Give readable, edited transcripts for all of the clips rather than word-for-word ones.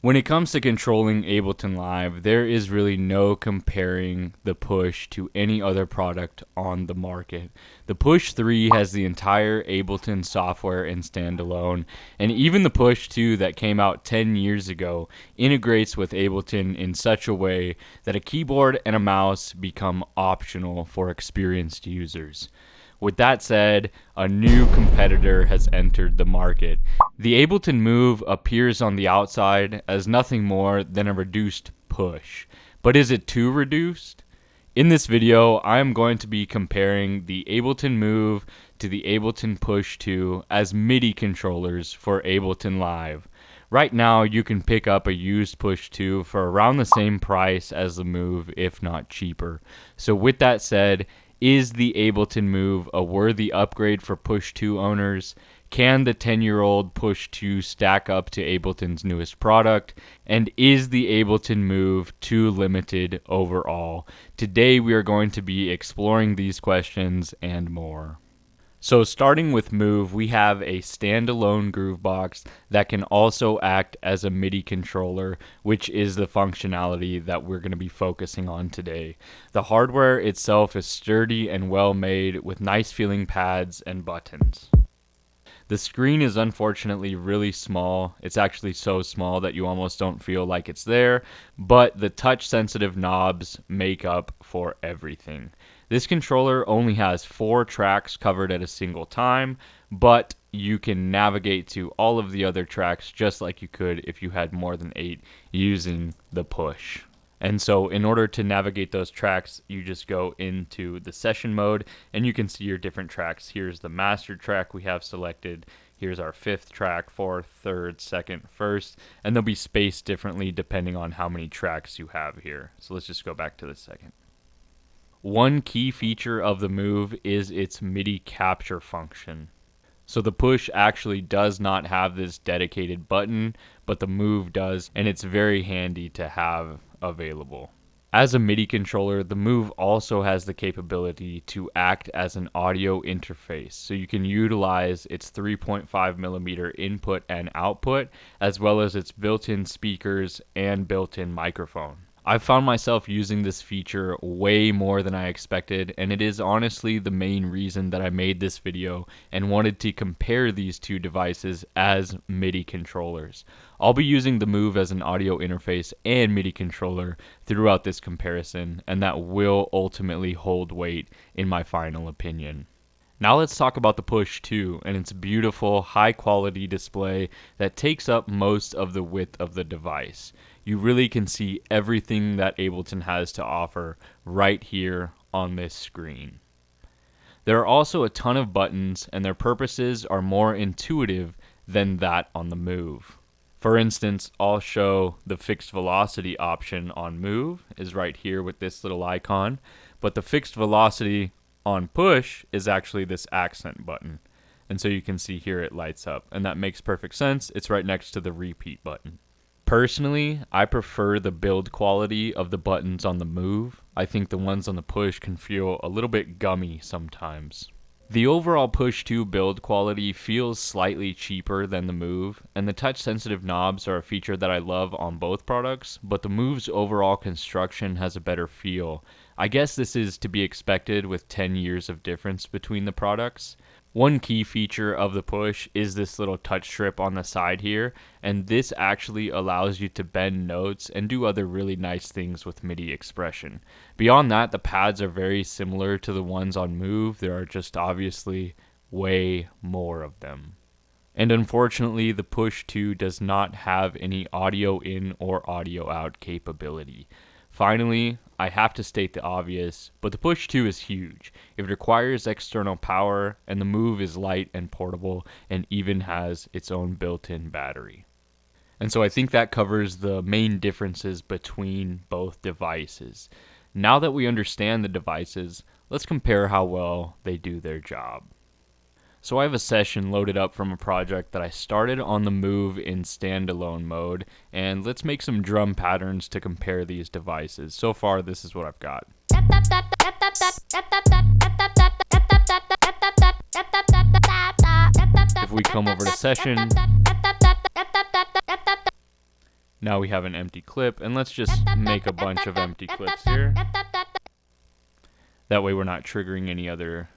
When it comes to controlling Ableton Live, there is really no comparing the Push to any other product on the market. The Push 3 has the entire Ableton software and standalone, and even the Push 2 that came out 10 years ago integrates with Ableton in such a way that a keyboard and a mouse become optional for experienced users. With that said, a new competitor has entered the market. The Ableton Move appears on the outside as nothing more than a reduced push. But is it too reduced? In this video, I am going to be comparing the Ableton Move to the Ableton Push 2 as MIDI controllers for Ableton Live. Right now, you can pick up a used Push 2 for around the same price as the Move, if not cheaper. So with that said, is the Ableton Move a worthy upgrade for Push 2 owners? Can the 10-year-old Push 2 stack up to Ableton's newest product? And is the Ableton Move too limited overall? Today we are going to be exploring these questions and more. So starting with Move, we have a standalone groove box that can also act as a MIDI controller, which is the functionality that we're going to be focusing on today. The hardware itself is sturdy and well made with nice feeling pads and buttons. The screen is unfortunately really small. It's actually so small that you almost don't feel like it's there, but the touch sensitive knobs make up for everything. This controller only has 4 tracks covered at a single time, but you can navigate to all of the other tracks just like you could if you had more than 8 using the Push. And so in order to navigate those tracks, you just go into the session mode and you can see your different tracks. Here's the master track we have selected. Here's our 5th track, 4th, 3rd, 2nd, 1st, and they'll be spaced differently depending on how many tracks you have here. So let's just go back to the second. One key feature of the Move is its MIDI capture function. So the Push actually does not have this dedicated button, but the Move does, and it's very handy to have available. As a MIDI controller, the Move also has the capability to act as an audio interface, so you can utilize its 3.5mm input and output, as well as its built-in speakers and built-in microphone. I've found myself using this feature way more than I expected, and it is honestly the main reason that I made this video and wanted to compare these two devices as MIDI controllers. I'll be using the Move as an audio interface and MIDI controller throughout this comparison, and that will ultimately hold weight in my final opinion. Now let's talk about the Push 2 and its beautiful high quality display that takes up most of the width of the device. You really can see everything that Ableton has to offer right here on this screen. There are also a ton of buttons, and their purposes are more intuitive than that on the Move. For instance, I'll show the fixed velocity option on Move is right here with this little icon, but the fixed velocity on Push is actually this accent button. And so you can see here it lights up, and that makes perfect sense. It's right next to the repeat button. Personally, I prefer the build quality of the buttons on the Move. I think the ones on the Push can feel a little bit gummy sometimes. The overall Push 2 build quality feels slightly cheaper than the Move, and the touch-sensitive knobs are a feature that I love on both products, but the Move's overall construction has a better feel. I guess this is to be expected with 10 years of difference between the products. One key feature of the Push is this little touch strip on the side here, and this actually allows you to bend notes and do other really nice things with MIDI expression. Beyond that, the pads are very similar to the ones on Move. There are just obviously way more of them. And unfortunately, the Push 2 does not have any audio in or audio out capability. Finally, I have to state the obvious, but the Push 2 is huge. It requires external power, and the Move is light and portable and even has its own built-in battery. And so I think that covers the main differences between both devices. Now that we understand the devices, let's compare how well they do their job. So I have a session loaded up from a project that I started on the Move in standalone mode, and let's make some drum patterns to compare these devices. So far, this is what I've got. If we come over to session, Now we have an empty clip, and let's just make a bunch of empty clips here. That way we're not triggering any other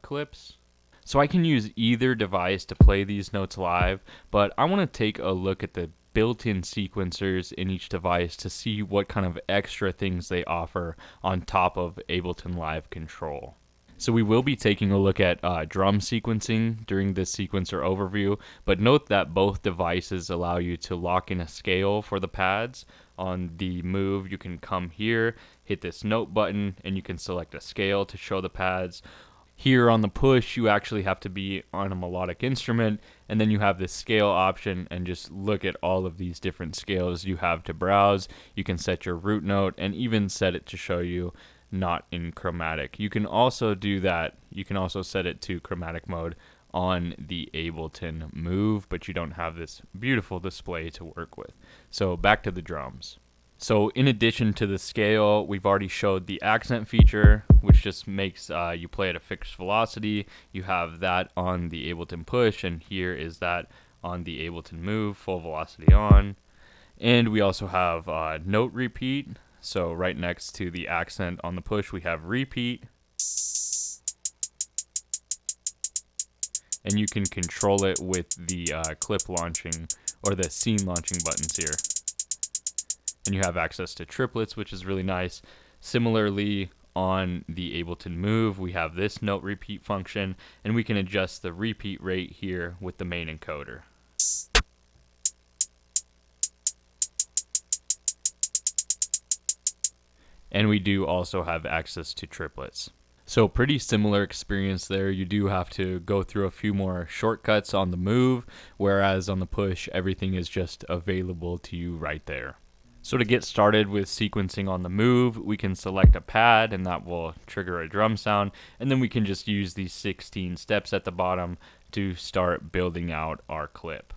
clips. So I can use either device to play these notes live, but I want to take a look at the built-in sequencers in each device to see what kind of extra things they offer on top of Ableton Live Control. So we will be taking a look at drum sequencing during this sequencer overview, but note that both devices allow you to lock in a scale for the pads. On the Move, you can come here, hit this note button, and you can select a scale to show the pads. Here on the Push, you actually have to be on a melodic instrument, and then you have this scale option, and just look at all of these different scales you have to browse. You can set your root note and even set it to show you not in chromatic. You can also do that. You can also set it to chromatic mode on the Ableton Move, but you don't have this beautiful display to work with. So back to the drums. So in addition to the scale, we've already showed the accent feature, which just makes you play at a fixed velocity. You have that on the Ableton Push, and here is that on the Ableton Move, full velocity on. And we also have note repeat. So right next to the accent on the Push, we have repeat. And you can control it with the clip launching or the scene launching buttons here. And you have access to triplets, which is really nice. Similarly, on the Ableton Move, we have this note repeat function, and we can adjust the repeat rate here with the main encoder. And we do also have access to triplets. So pretty similar experience there. You do have to go through a few more shortcuts on the Move, whereas on the Push, everything is just available to you right there. So to get started with sequencing on the Move, we can select a pad, and that will trigger a drum sound, and then we can just use these 16 steps at the bottom to start building out our clip.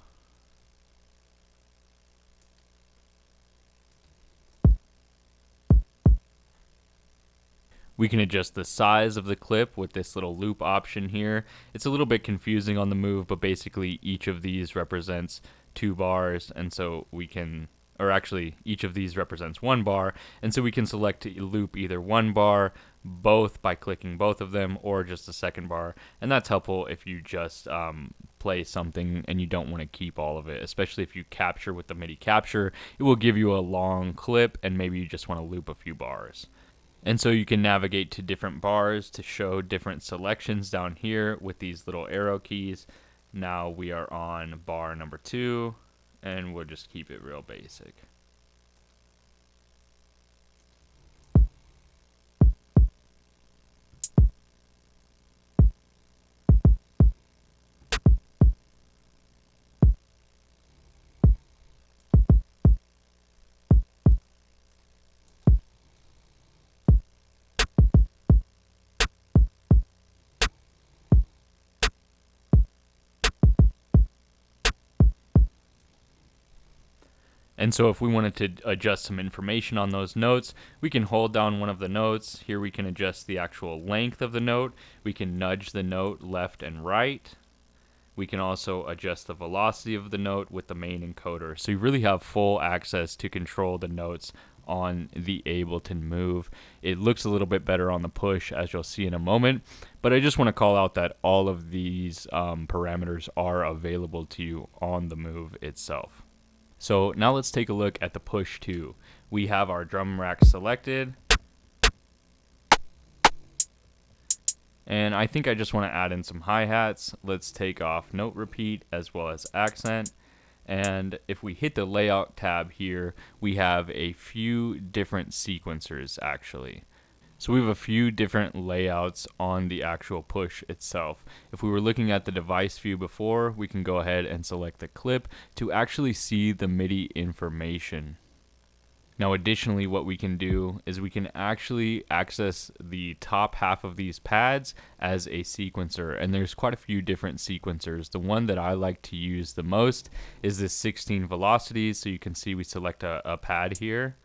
We can adjust the size of the clip with this little loop option here. It's a little bit confusing on the Move, but basically each of these represents 2 bars, and so we can, or actually each of these represents 1 bar, and so we can select to loop either 1 bar, both by clicking both of them, or just the second bar, and that's helpful if you just play something and you don't want to keep all of it, especially if you capture with the MIDI capture. It will give you a long clip, and maybe you just want to loop a few bars. And so you can navigate to different bars to show different selections down here with these little arrow keys. Now we are on bar number 2, and we'll just keep it real basic. And so if we wanted to adjust some information on those notes, we can hold down one of the notes. Here we can adjust the actual length of the note. We can nudge the note left and right. We can also adjust the velocity of the note with the main encoder. So you really have full access to control the notes on the Ableton Move. It looks a little bit better on the Push, as you'll see in a moment, but I just want to call out that all of these parameters are available to you on the Move itself. So now let's take a look at the Push 2. We have our drum rack selected, and I think I just want to add in some hi-hats. Let's take off note repeat as well as accent, and if we hit the layout tab here, we have a few different sequencers actually. So we have a few different layouts on the actual Push itself. If we were looking at the device view before, we can go ahead and select the clip to actually see the MIDI information. Now additionally, what we can do is we can actually access the top half of these pads as a sequencer, and there's quite a few different sequencers. The one that I like to use the most is this 16 velocities. So you can see we select a pad here,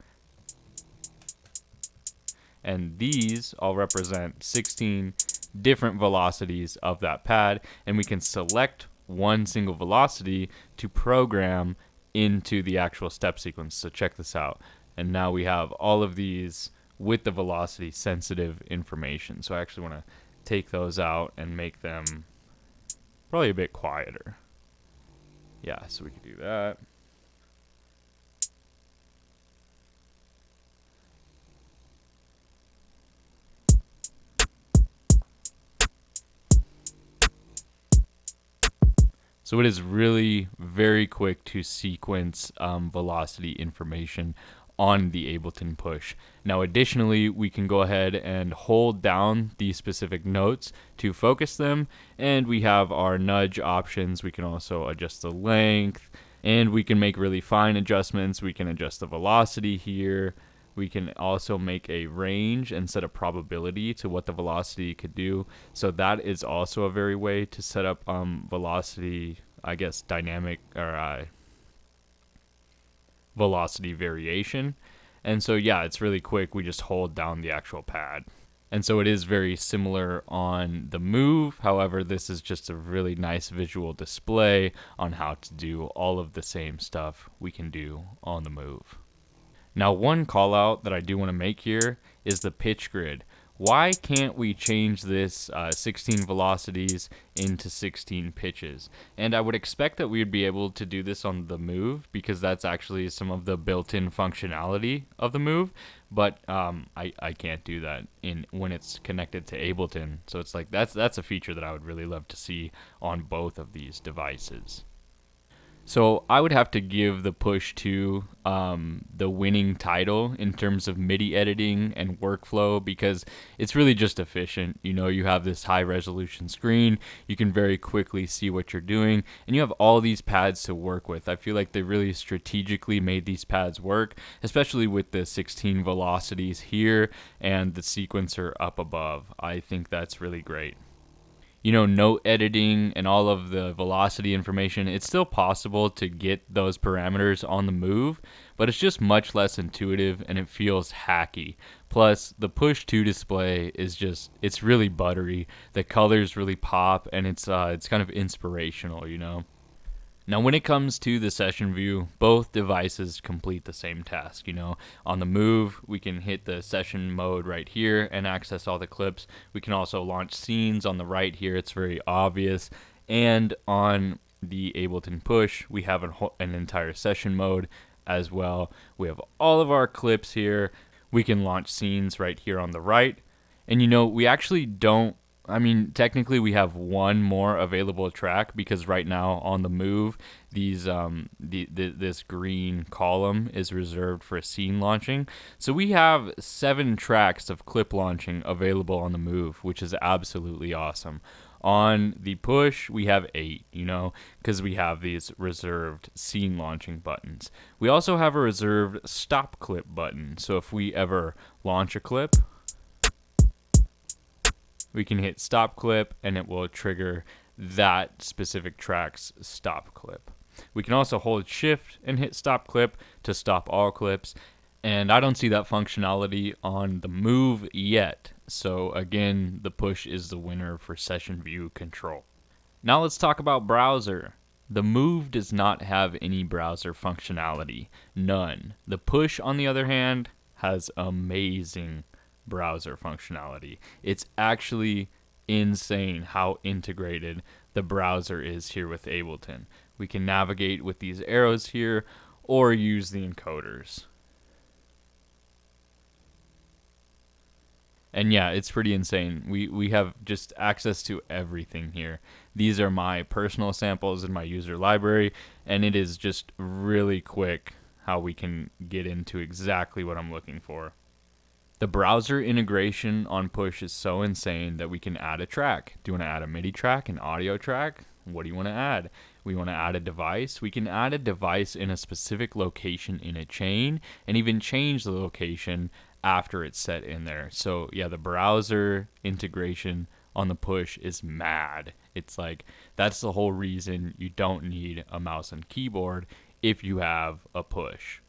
and these all represent 16 different velocities of that pad, and we can select one single velocity to program into the actual step sequence. So check this out. And now we have all of these with the velocity sensitive information. So I actually want to take those out and make them probably a bit quieter. Yeah, so we can do that. So it is really very quick to sequence velocity information on the Ableton Push. Now additionally, we can go ahead and hold down these specific notes to focus them, and we have our nudge options. We can also adjust the length, and we can make really fine adjustments. We can adjust the velocity here. We can also make a range and set a probability to what the velocity could do. So that is also a very way to set up velocity, I guess, dynamic or velocity variation. And so, yeah, it's really quick. We just hold down the actual pad. And so it is very similar on the Move. However, this is just a really nice visual display on how to do all of the same stuff we can do on the Move. Now, one call out that I do want to make here is the pitch grid. Why can't we change this 16 velocities into 16 pitches? And I would expect that we would be able to do this on the Move because that's actually some of the built-in functionality of the Move. But I can't do that when it's connected to Ableton. So it's like that's a feature that I would really love to see on both of these devices. So I would have to give the Push 2 the winning title in terms of MIDI editing and workflow because it's really just efficient. You know, you have this high resolution screen, you can very quickly see what you're doing, and you have all these pads to work with. I feel like they really strategically made these pads work, especially with the 16 velocities here and the sequencer up above. I think that's really great. You know, note editing and all of the velocity information, it's still possible to get those parameters on the Move, but it's just much less intuitive and it feels hacky. Plus, the Push 2 display is just, it's really buttery. The colors really pop and it's kind of inspirational, you know. Now, when it comes to the session view, both devices complete the same task. You know, on the Move, we can hit the session mode right here and access all the clips. We can also launch scenes on the right here. It's very obvious. And on the Ableton Push, we have an entire session mode as well. We have all of our clips here. We can launch scenes right here on the right. And you know, we actually don't, I mean, technically we have one more available track because right now on the Move, this green column is reserved for scene launching. So we have 7 tracks of clip launching available on the Move, which is absolutely awesome. On the Push, we have 8, you know, because we have these reserved scene launching buttons. We also have a reserved stop clip button. So if we ever launch a clip, we can hit stop clip and it will trigger that specific track's stop clip. We can also hold shift and hit stop clip to stop all clips. And I don't see that functionality on the Move yet. So again, the Push is the winner for session view control. Now let's talk about browser. The Move does not have any browser functionality. None. The Push, on the other hand, has amazing browser functionality. It's actually insane how integrated the browser is here with Ableton. We can navigate with these arrows here or use the encoders. And yeah, it's pretty insane. We have just access to everything here. These are my personal samples in my user library, and it is just really quick how we can get into exactly what I'm looking for. The browser integration on Push is so insane that we can add a track. Do you want to add a MIDI track, an audio track? What do you want to add? We want to add a device. We can add a device in a specific location in a chain and even change the location after it's set in there. So yeah, the browser integration on the Push is mad. It's like, that's the whole reason you don't need a mouse and keyboard if you have a Push.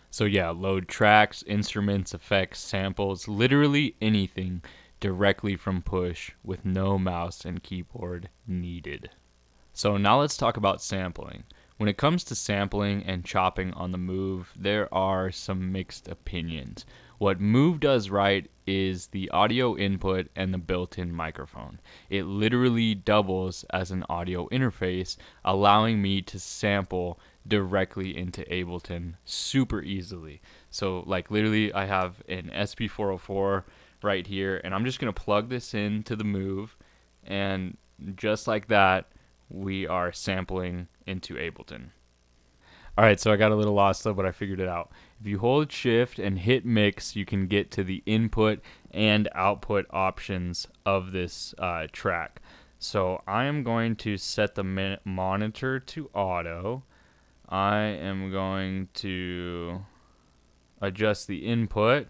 So yeah, load tracks, instruments, effects, samples, literally anything directly from Push with no mouse and keyboard needed. So now let's talk about sampling. When it comes to sampling and chopping on the Move, there are some mixed opinions. What Move does right is the audio input and the built-in microphone. It literally doubles as an audio interface, allowing me to sample directly into Ableton super easily. So like literally I have an SP404 right here, and I'm just going to plug this into the Move, and just like that, we are sampling into Ableton. Alright, so I got a little lost though, but I figured it out. If you hold shift and hit mix, you can get to the input and output options of this track. So I am going to set the monitor to auto. I am going to adjust the input.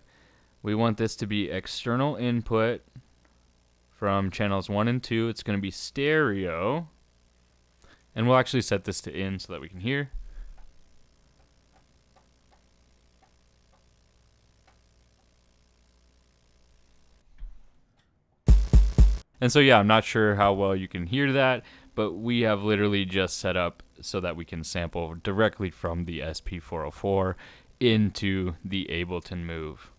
We want this to be external input from channels 1 and 2. It's going to be stereo. And we'll actually set this to in so that we can hear. And so yeah, I'm not sure how well you can hear that, but we have literally just set up so that we can sample directly from the SP404 into the Ableton Move.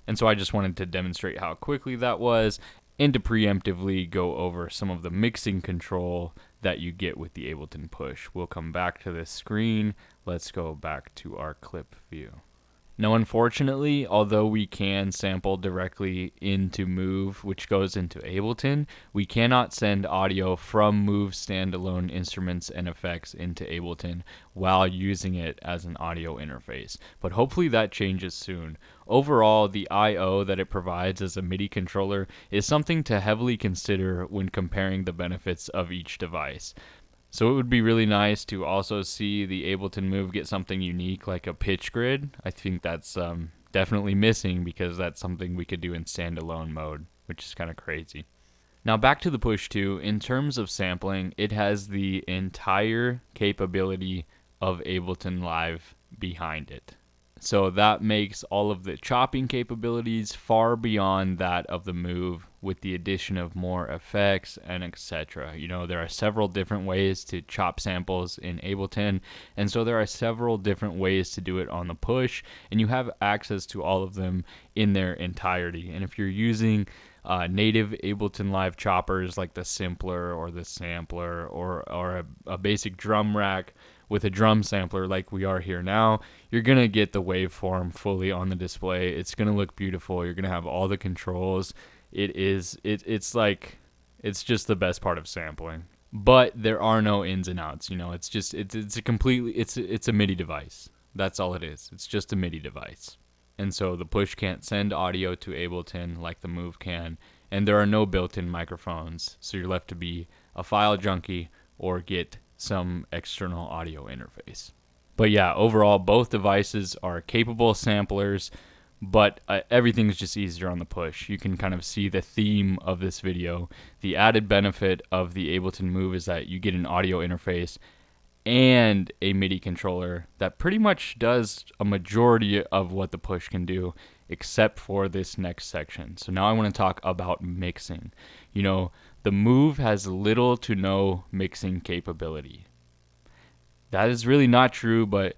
And so I just wanted to demonstrate how quickly that was and to preemptively go over some of the mixing control that you get with the Ableton Push. We'll come back to this screen. Let's go back to our clip view. Now, unfortunately, although we can sample directly into Move, which goes into Ableton, we cannot send audio from Move standalone instruments and effects into Ableton while using it as an audio interface. But hopefully that changes soon. Overall, the I/O that it provides as a MIDI controller is something to heavily consider when comparing the benefits of each device. So it would be really nice to also see the Ableton Move get something unique like a pitch grid. I think that's definitely missing because that's something we could do in standalone mode, which is kind of crazy. Now back to the Push 2. In terms of sampling, it has the entire capability of Ableton Live behind it. So that makes all of the chopping capabilities far beyond that of the Move, with the addition of more effects and etc. You know, there are several different ways to chop samples in Ableton, and so there are several different ways to do it on the Push, and you have access to all of them in their entirety. And if you're using native Ableton Live choppers like the Simpler or the Sampler, or a basic drum rack with a drum sampler like we are here now, you're going to get the waveform fully on the display. It's going to look beautiful. You're going to have all the controls. It's just the best part of sampling. But there are no ins and outs, you know. It's a MIDI device. That's all it is. It's just a MIDI device. And so the Push can't send audio to Ableton like the Move can, and there are no built-in microphones, so you're left to be a file junkie or get some external audio interface. But yeah, overall, both devices are capable samplers, but everything's just easier on the Push. You can kind of see the theme of this video. The added benefit of the Ableton Move is that you get an audio interface and a MIDI controller that pretty much does a majority of what the Push can do, except for this next section. So now I want to talk about mixing. You know, the Move has little to no mixing capability. That is really not true, but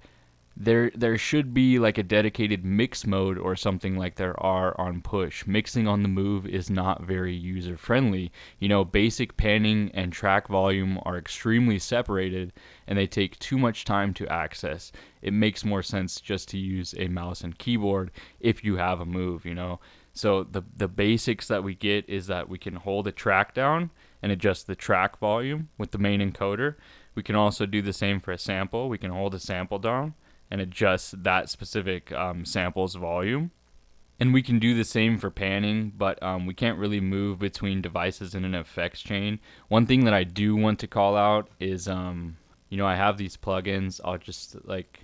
there should be like a dedicated mix mode or something like there are on Push. Mixing on the Move is not very user friendly. You know, basic panning and track volume are extremely separated and they take too much time to access. It makes more sense just to use a mouse and keyboard if you have a Move, you know. So the basics that we get is that we can hold a track down and adjust the track volume with the main encoder. We can also do the same for a sample. We can hold a sample down and adjust that specific sample's volume. And we can do the same for panning, but we can't really move between devices in an effects chain. One thing that I do want to call out is, you know, I have these plugins. I'll just like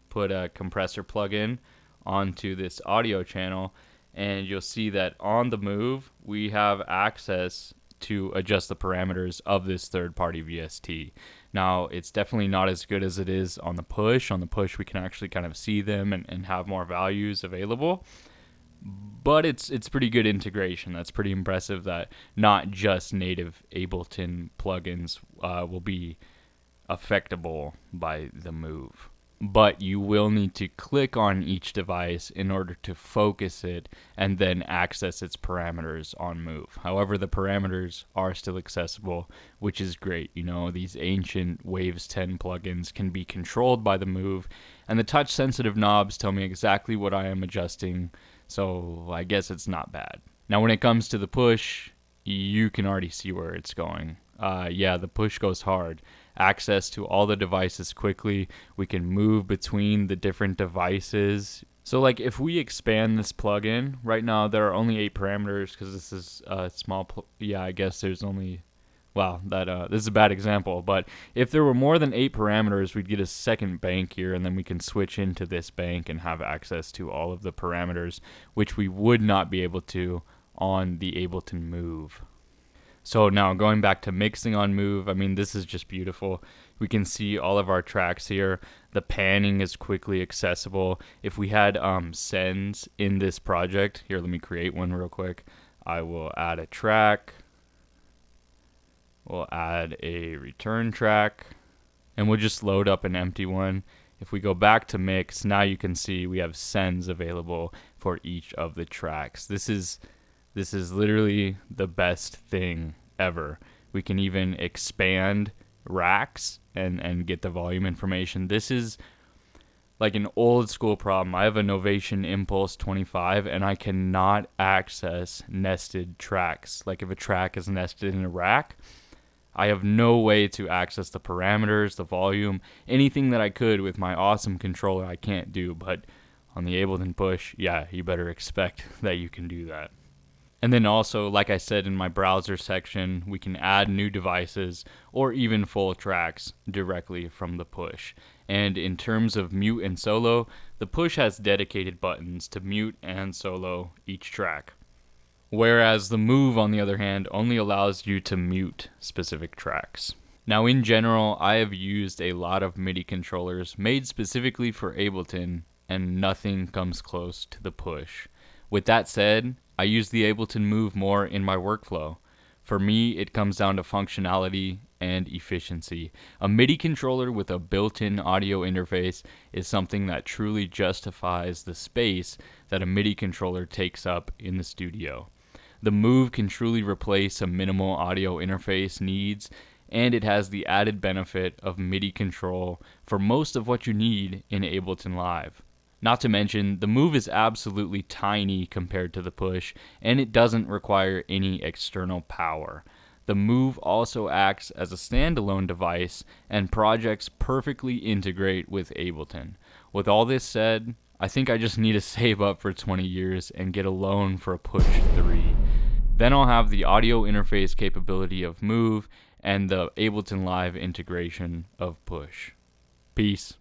put a compressor plugin onto this audio channel, and you'll see that on the Move, we have access to adjust the parameters of this third-party VST. Now, it's definitely not as good as it is on the Push. On the Push, we can actually kind of see them and have more values available. But it's pretty good integration. That's pretty impressive that not just native Ableton plugins will be affectable by the Move. But you will need to click on each device in order to focus it and then access its parameters on Move. However, the parameters are still accessible, which is great. You know, these ancient Waves 10 plugins can be controlled by the Move, and the touch sensitive knobs tell me exactly what I am adjusting, so I guess it's not bad. Now when it comes to the Push, you can already see where it's going. Yeah, the Push goes hard. Access to all the devices quickly. We can move between the different devices. So like if we expand this plugin, right now there are only 8 parameters because this is a small, yeah, I guess there's only, wow, this is a bad example, but if there were more than 8 parameters, we'd get a second bank here, and then we can switch into this bank and have access to all of the parameters, which we would not be able to on the Ableton Move. So now going back to mixing on Move, I mean, this is just beautiful. We can see all of our tracks here. The panning is quickly accessible. If we had sends in this project, here, let me create one real quick. I will add a track. We'll add a return track, and we'll just load up an empty one. If we go back to mix, now you can see we have sends available for each of the tracks. This is literally the best thing ever. We can even expand racks and get the volume information. This is like an old school problem. I have a Novation Impulse 25 and I cannot access nested tracks. Like if a track is nested in a rack, I have no way to access the parameters, the volume, anything that I could with my awesome controller I can't do. But on the Ableton Push, yeah, you better expect that you can do that. And then also, like I said in my browser section, we can add new devices or even full tracks directly from the Push. And in terms of mute and solo, the Push has dedicated buttons to mute and solo each track. Whereas the Move, on the other hand, only allows you to mute specific tracks. Now in general, I have used a lot of MIDI controllers made specifically for Ableton, and nothing comes close to the Push. With that said, I use the Ableton Move more in my workflow. For me, it comes down to functionality and efficiency. A MIDI controller with a built-in audio interface is something that truly justifies the space that a MIDI controller takes up in the studio. The Move can truly replace a minimal audio interface needs, and it has the added benefit of MIDI control for most of what you need in Ableton Live. Not to mention, the Move is absolutely tiny compared to the Push, and it doesn't require any external power. The Move also acts as a standalone device, and projects perfectly integrate with Ableton. With all this said, I think I just need to save up for 20 years and get a loan for a Push 3. Then I'll have the audio interface capability of Move and the Ableton Live integration of Push. Peace.